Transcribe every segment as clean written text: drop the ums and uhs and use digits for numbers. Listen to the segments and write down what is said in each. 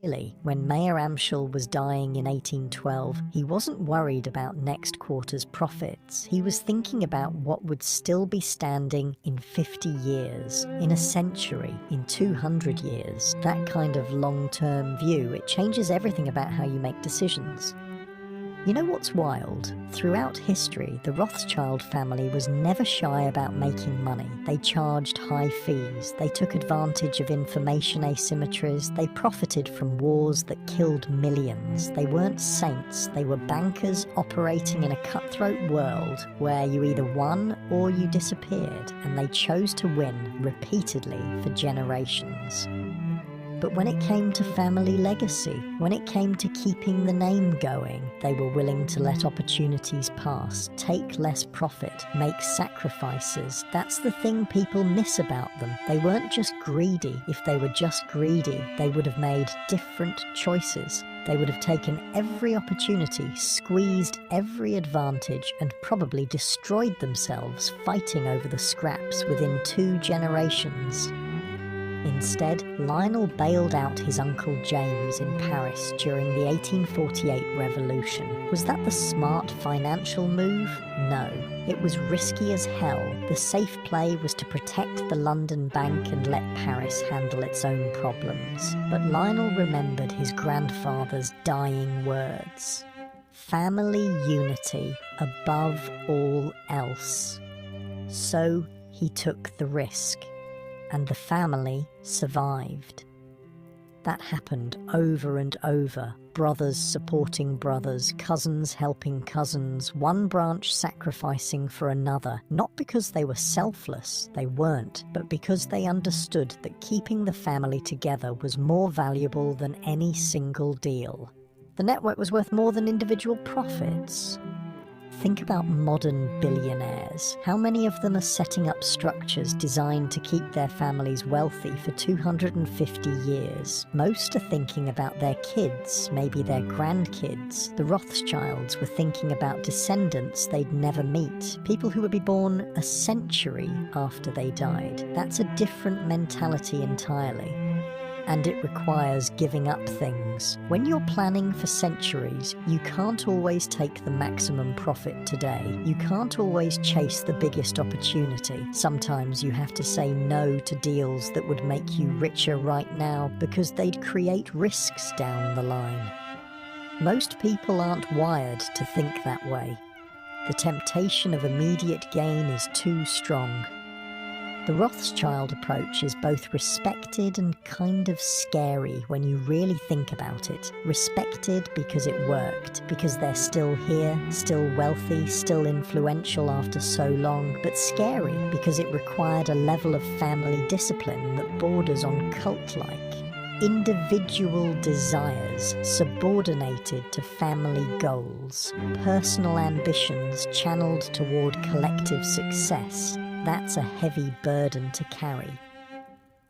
Really, when Mayor Amschel was dying in 1812, he wasn't worried about next quarter's profits. He was thinking about what would still be standing in 50 years, in a century, in 200 years. That kind of long-term view, it changes everything about how you make decisions. You know what's wild? Throughout history, the Rothschild family was never shy about making money. They charged high fees, they took advantage of information asymmetries, they profited from wars that killed millions. They weren't saints, they were bankers operating in a cutthroat world where you either won or you disappeared, and they chose to win repeatedly for generations. But when it came to family legacy, when it came to keeping the name going, they were willing to let opportunities pass, take less profit, make sacrifices. That's the thing people miss about them. They weren't just greedy. If they were just greedy, they would have made different choices. They would have taken every opportunity, squeezed every advantage, and probably destroyed themselves fighting over the scraps within 2 generations. Instead, Lionel bailed out his uncle James in Paris during the 1848 revolution. Was that the smart financial move? No. It was risky as hell. The safe play was to protect the London bank and let Paris handle its own problems. But Lionel remembered his grandfather's dying words. Family unity above all else. So he took the risk. And the family survived. That happened over and over. Brothers supporting brothers, cousins helping cousins, one branch sacrificing for another, not because they were selfless, they weren't, but because they understood that keeping the family together was more valuable than any single deal. The network was worth more than individual profits. Think about modern billionaires. How many of them are setting up structures designed to keep their families wealthy for 250 years? Most are thinking about their kids, maybe their grandkids. The Rothschilds were thinking about descendants they'd never meet, people who would be born a century after they died. That's a different mentality entirely. And it requires giving up things. When you're planning for centuries, you can't always take the maximum profit today. You can't always chase the biggest opportunity. Sometimes you have to say no to deals that would make you richer right now because they'd create risks down the line. Most people aren't wired to think that way. The temptation of immediate gain is too strong. The Rothschild approach is both respected and kind of scary when you really think about it. Respected because it worked, because they're still here, still wealthy, still influential after so long, but scary because it required a level of family discipline that borders on cult-like. Individual desires subordinated to family goals, personal ambitions channeled toward collective success. That's a heavy burden to carry.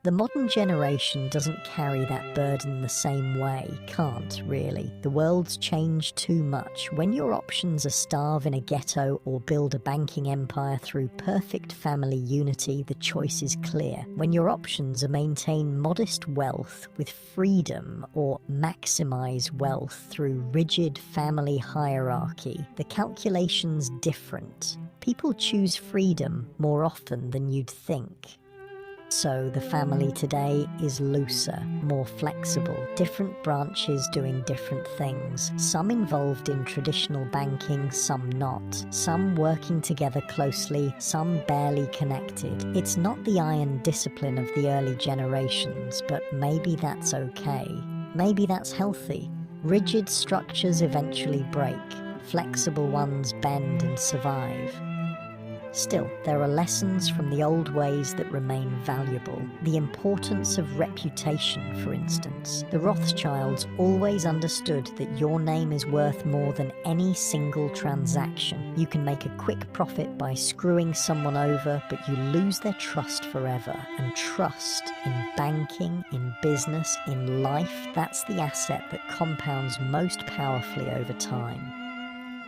The modern generation doesn't carry that burden the same way, can't really. The world's changed too much. When your options are starve in a ghetto or build a banking empire through perfect family unity, the choice is clear. When your options are maintain modest wealth with freedom or maximize wealth through rigid family hierarchy, the calculation's different. People choose freedom more often than you'd think. So the family today is looser, more flexible, different branches doing different things, some involved in traditional banking, some not, some working together closely, some barely connected. It's not the iron discipline of the early generations, but maybe that's okay. Maybe that's healthy. Rigid structures eventually break, flexible ones bend and survive. Still, there are lessons from the old ways that remain valuable. The importance of reputation, for instance. The Rothschilds always understood that your name is worth more than any single transaction. You can make a quick profit by screwing someone over, but you lose their trust forever. And trust in banking, in business, in life, that's the asset that compounds most powerfully over time.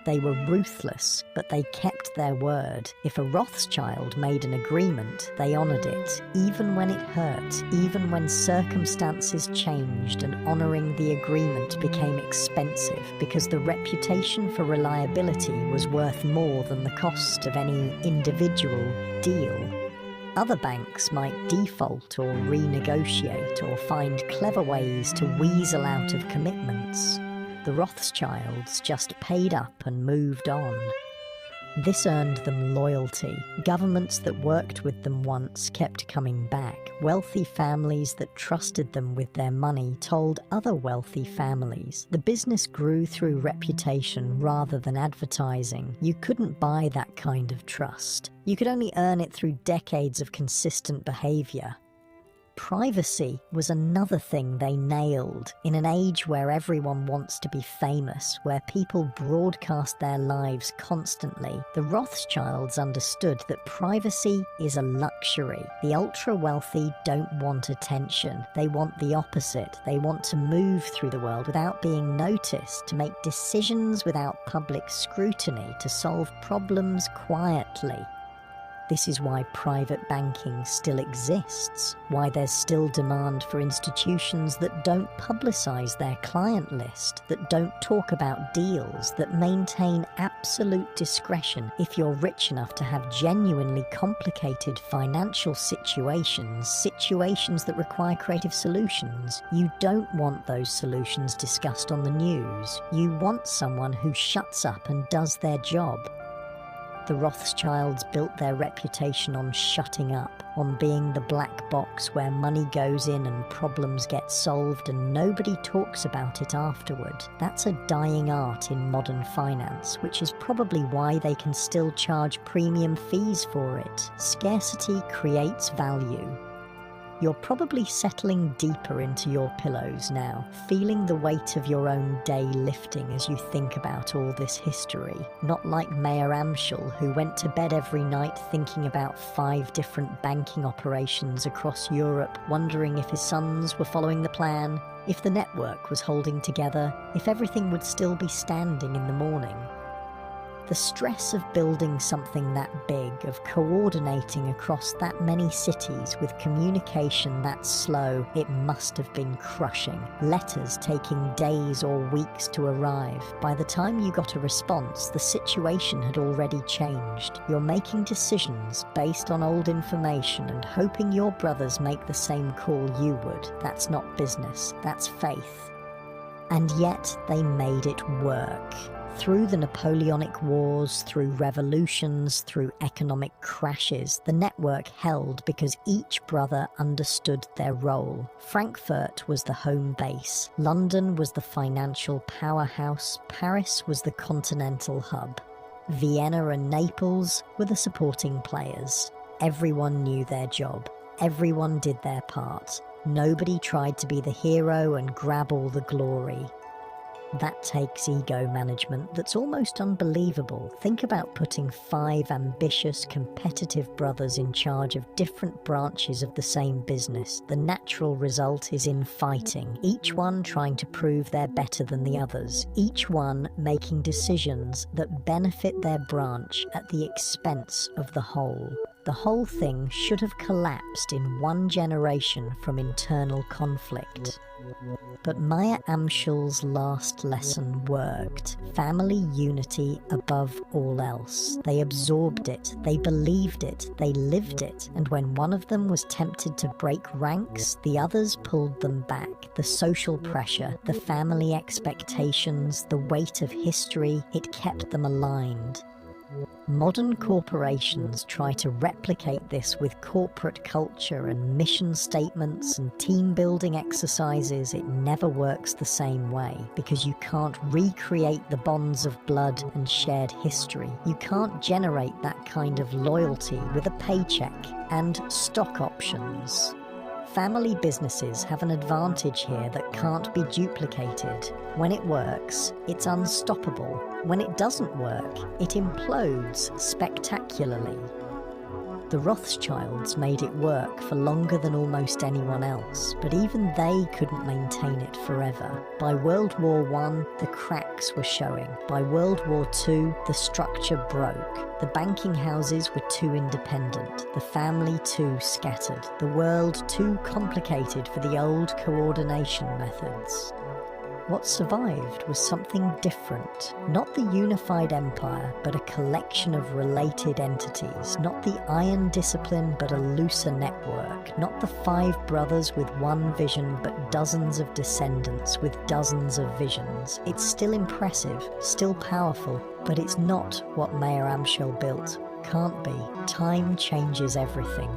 They were ruthless, but they kept their word. If a Rothschild made an agreement, they honored it, even when it hurt, even when circumstances changed and honoring the agreement became expensive, because the reputation for reliability was worth more than the cost of any individual deal. Other banks might default or renegotiate or find clever ways to weasel out of commitments. The Rothschilds just paid up and moved on. This earned them loyalty. Governments that worked with them once kept coming back. Wealthy families that trusted them with their money told other wealthy families. The business grew through reputation rather than advertising. You couldn't buy that kind of trust. You could only earn it through decades of consistent behavior. Privacy was another thing they nailed. In an age where everyone wants to be famous, where people broadcast their lives constantly, the Rothschilds understood that privacy is a luxury. The ultra-wealthy don't want attention. They want the opposite. They want to move through the world without being noticed, to make decisions without public scrutiny, to solve problems quietly. This is why private banking still exists, why there's still demand for institutions that don't publicize their client list, that don't talk about deals, that maintain absolute discretion if you're rich enough to have genuinely complicated financial situations that require creative solutions. You don't want those solutions discussed on the news. You want someone who shuts up and does their job. The Rothschilds built their reputation on shutting up, on being the black box where money goes in and problems get solved and nobody talks about it afterward. That's a dying art in modern finance, which is probably why they can still charge premium fees for it. Scarcity creates value. You're probably settling deeper into your pillows now, feeling the weight of your own day lifting as you think about all this history. Not like Mayor Amschel, who went to bed every night thinking about 5 different banking operations across Europe, wondering if his sons were following the plan, if the network was holding together, if everything would still be standing in the morning. The stress of building something that big, of coordinating across that many cities with communication that slow, it must have been crushing. Letters taking days or weeks to arrive. By the time you got a response, the situation had already changed. You're making decisions based on old information and hoping your brothers make the same call you would. That's not business, that's faith. And yet they made it work. Through the Napoleonic Wars, through revolutions, through economic crashes, the network held because each brother understood their role. Frankfurt was the home base, London was the financial powerhouse, Paris was the continental hub. Vienna and Naples were the supporting players. Everyone knew their job. Everyone did their part. Nobody tried to be the hero and grab all the glory. That takes ego management that's almost unbelievable. Think about putting 5 ambitious, competitive brothers in charge of different branches of the same business. The natural result is infighting, each one trying to prove they're better than the others, each one making decisions that benefit their branch at the expense of the whole. The whole thing should have collapsed in one generation from internal conflict. But Mayor Amschel's last lesson worked. Family unity above all else. They absorbed it, they believed it, they lived it, and when one of them was tempted to break ranks, the others pulled them back. The social pressure, the family expectations, the weight of history, it kept them aligned. Modern corporations try to replicate this with corporate culture and mission statements and team-building exercises. It never works the same way, because you can't recreate the bonds of blood and shared history. You can't generate that kind of loyalty with a paycheck and stock options. Family businesses have an advantage here that can't be duplicated. When it works, it's unstoppable. When it doesn't work, it implodes spectacularly. The Rothschilds made it work for longer than almost anyone else, but even they couldn't maintain it forever. By World War I, the cracks were showing. By World War II, the structure broke. The banking houses were too independent, the family too scattered, the world too complicated for the old coordination methods. What survived was something different. Not the unified empire, but a collection of related entities. Not the iron discipline, but a looser network. Not the 5 brothers with one vision, but dozens of descendants with dozens of visions. It's still impressive, still powerful, but it's not what Mayer Amschel built. Can't be. Time changes everything.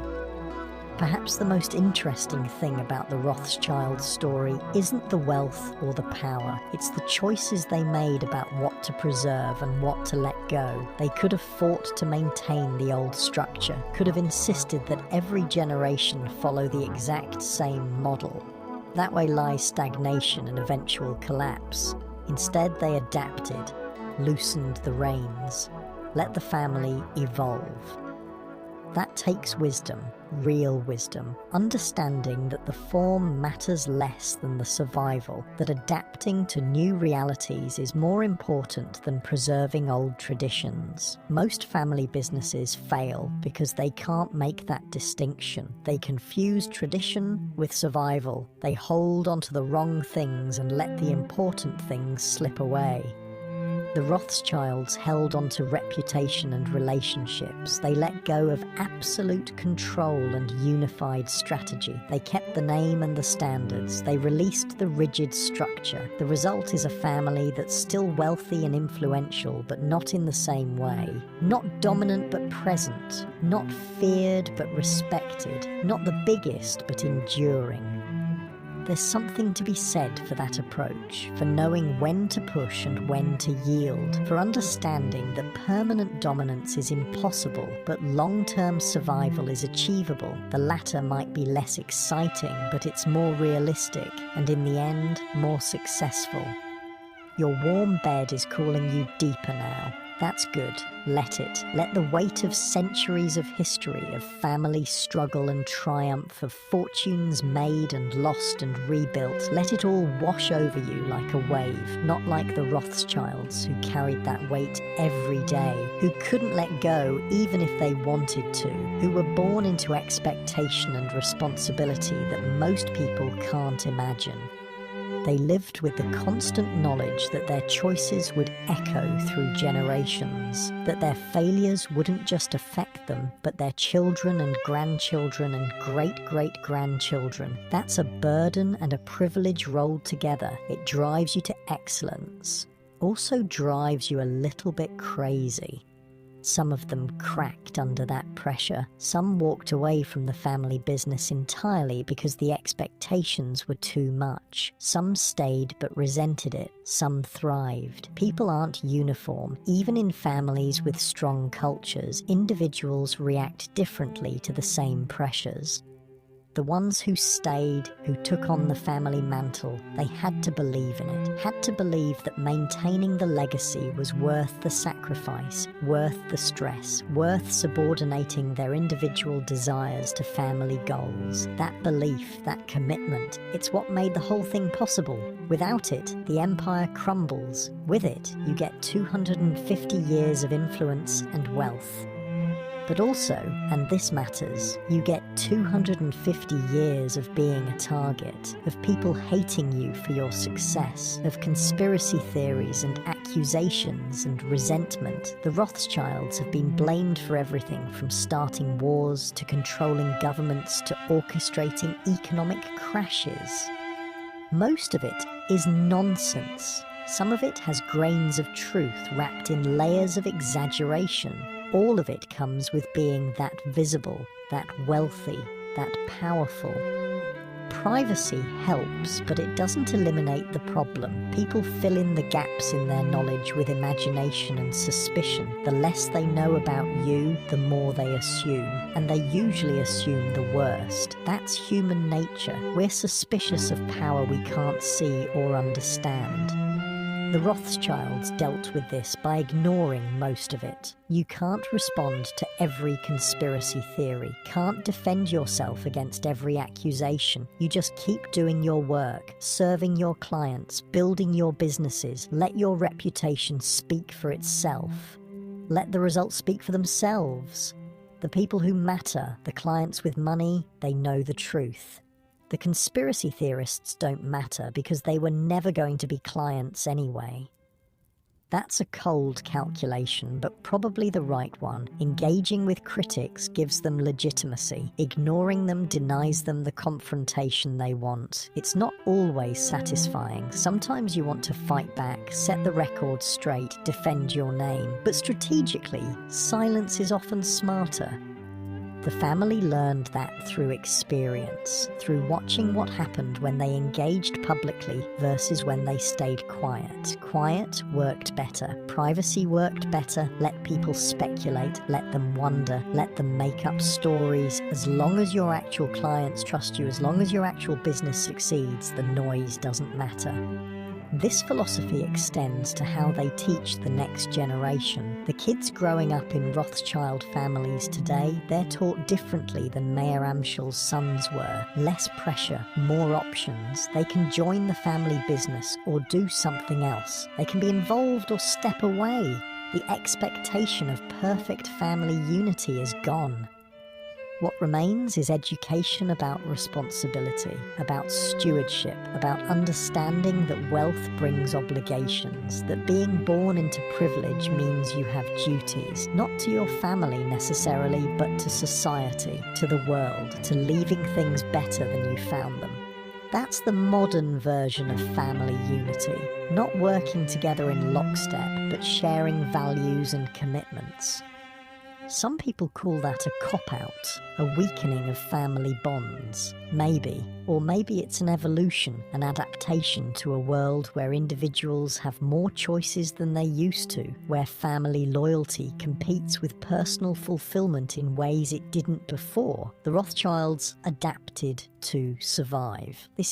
Perhaps the most interesting thing about the Rothschilds story isn't the wealth or the power. It's the choices they made about what to preserve and what to let go. They could have fought to maintain the old structure, could have insisted that every generation follow the exact same model. That way lies stagnation and eventual collapse. Instead, they adapted, loosened the reins, let the family evolve. That takes wisdom, real wisdom, understanding that the form matters less than the survival, that adapting to new realities is more important than preserving old traditions. Most family businesses fail because they can't make that distinction. They confuse tradition with survival. They hold onto the wrong things and let the important things slip away. The Rothschilds held onto reputation and relationships. They let go of absolute control and unified strategy. They kept the name and the standards. They released the rigid structure. The result is a family that's still wealthy and influential, but not in the same way. Not dominant but present. Not feared but respected. Not the biggest but enduring. There's something to be said for that approach, for knowing when to push and when to yield, for understanding that permanent dominance is impossible, but long-term survival is achievable. The latter might be less exciting, but it's more realistic, and in the end, more successful. Your warm bed is calling you deeper now. That's good. Let it. Let the weight of centuries of history, of family struggle and triumph, of fortunes made and lost and rebuilt, let it all wash over you like a wave, not like the Rothschilds, who carried that weight every day, who couldn't let go even if they wanted to, who were born into expectation and responsibility that most people can't imagine. They lived with the constant knowledge that their choices would echo through generations, that their failures wouldn't just affect them, but their children and grandchildren and great-great-grandchildren. That's a burden and a privilege rolled together. It drives you to excellence. Also drives you a little bit crazy. Some of them cracked under that pressure. Some walked away from the family business entirely because the expectations were too much. Some stayed but resented it. Some thrived. People aren't uniform. Even in families with strong cultures, individuals react differently to the same pressures. The ones who stayed, who took on the family mantle, they had to believe in it, had to believe that maintaining the legacy was worth the sacrifice, worth the stress, worth subordinating their individual desires to family goals. That belief, that commitment, it's what made the whole thing possible. Without it, the empire crumbles. With it, you get 250 years of influence and wealth. But also, and this matters, you get 250 years of being a target, of people hating you for your success, of conspiracy theories and accusations and resentment. The Rothschilds have been blamed for everything from starting wars to controlling governments to orchestrating economic crashes. Most of it is nonsense. Some of it has grains of truth wrapped in layers of exaggeration. All of it comes with being that visible, that wealthy, that powerful. Privacy helps, but it doesn't eliminate the problem. People fill in the gaps in their knowledge with imagination and suspicion. The less they know about you, the more they assume. And they usually assume the worst. That's human nature. We're suspicious of power we can't see or understand. The Rothschilds dealt with this by ignoring most of it. You can't respond to every conspiracy theory, can't defend yourself against every accusation. You just keep doing your work, serving your clients, building your businesses. Let your reputation speak for itself. Let the results speak for themselves. The people who matter, the clients with money, they know the truth. The conspiracy theorists don't matter because they were never going to be clients anyway. That's a cold calculation, but probably the right one. Engaging with critics gives them legitimacy. Ignoring them denies them the confrontation they want. It's not always satisfying. Sometimes you want to fight back, set the record straight, defend your name. But strategically, silence is often smarter. The family learned that through experience, through watching what happened when they engaged publicly versus when they stayed quiet. Quiet worked better. Privacy worked better. Let people speculate, let them wonder, let them make up stories. As long as your actual clients trust you, as long as your actual business succeeds, the noise doesn't matter. This philosophy extends to how they teach the next generation. The kids growing up in Rothschild families today, they're taught differently than Mayer Amschel's sons were. Less pressure, more options. They can join the family business or do something else. They can be involved or step away. The expectation of perfect family unity is gone. What remains is education about responsibility, about stewardship, about understanding that wealth brings obligations, that being born into privilege means you have duties, not to your family necessarily, but to society, to the world, to leaving things better than you found them. That's the modern version of family unity, not working together in lockstep, but sharing values and commitments. Some people call that a cop-out, a weakening of family bonds. Maybe, or maybe it's an evolution, an adaptation to a world where individuals have more choices than they used to, where family loyalty competes with personal fulfillment in ways it didn't before. The Rothschilds adapted to survive. This